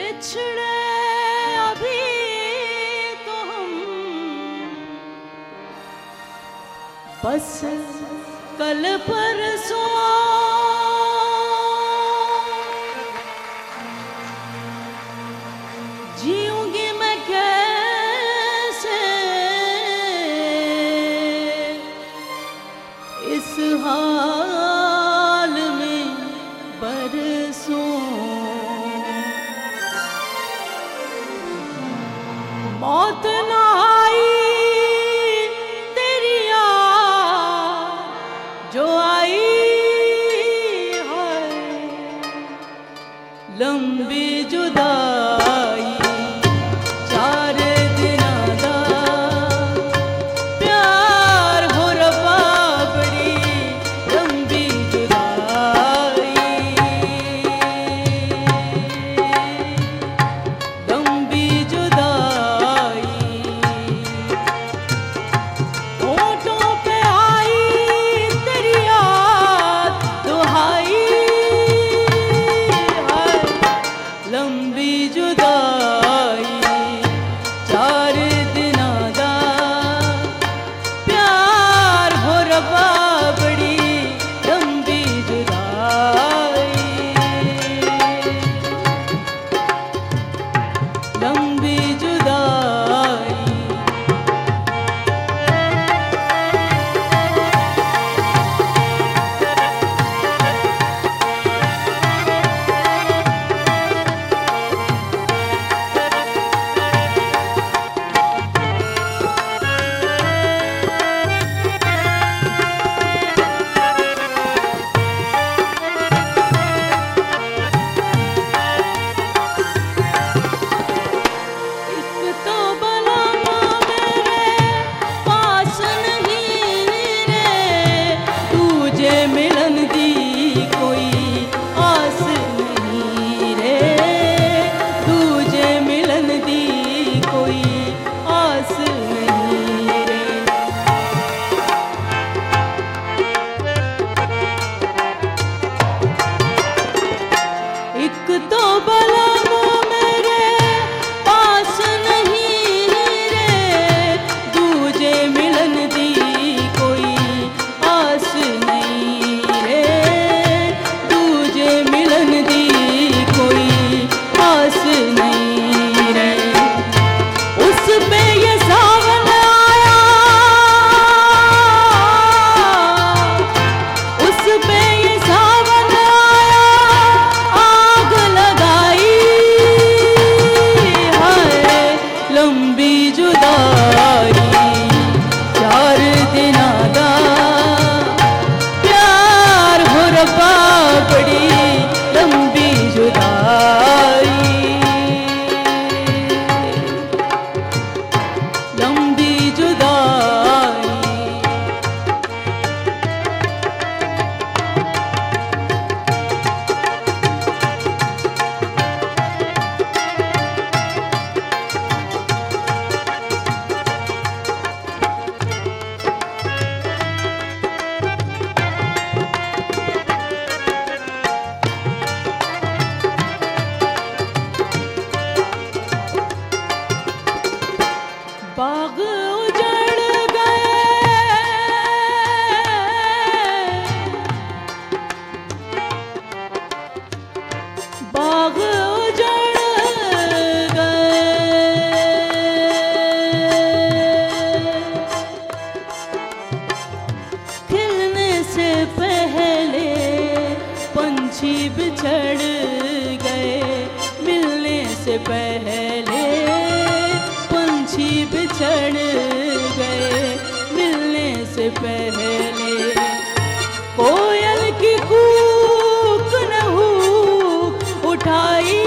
बिछड़े अभी तो हम बस कल परसों जीऊंगी मैं कैसे इस हाल में बरसों। मौत ना आई तेरी याद जो आई है, लंबी जुदाई चार दिना दा प्यार हो रबा बड़ी लंबी जुदाई, लंबी जुदाई। होठों पे आई तेरी याद दुहाई है, लंबी जुदाई चार दिना दा प्यार हो रबा बड़ी लंबी जुदाई, लंबी जुदाई। एक तो बला मेरे पास नहीं रे, तुझे मिलन दी कोई आस नहीं रे, तुझे मिलन दी कोई आस नहीं रे। एक तो बला मेरे पास नहीं रे, तुझे मिलन दी कोई आस नहीं रे, तुझे मिलन दी कोई आस नहीं रे। उस पे ये सावन आया, उस पे ये सावन आया, आग लगाई है, लंबी जुदाई चार दिना दा प्यार हो रबा बड़ी लंबी जुदाई, लंबी जुदाई। बाग उजड़ गए, बाग उजड़ गए, खिलने से पहले पंछी बिछड़ गए, मिलने से पहले पंछी बिछड़ गए, मिलने से पहले। कोयल की कूक न हूक उठाई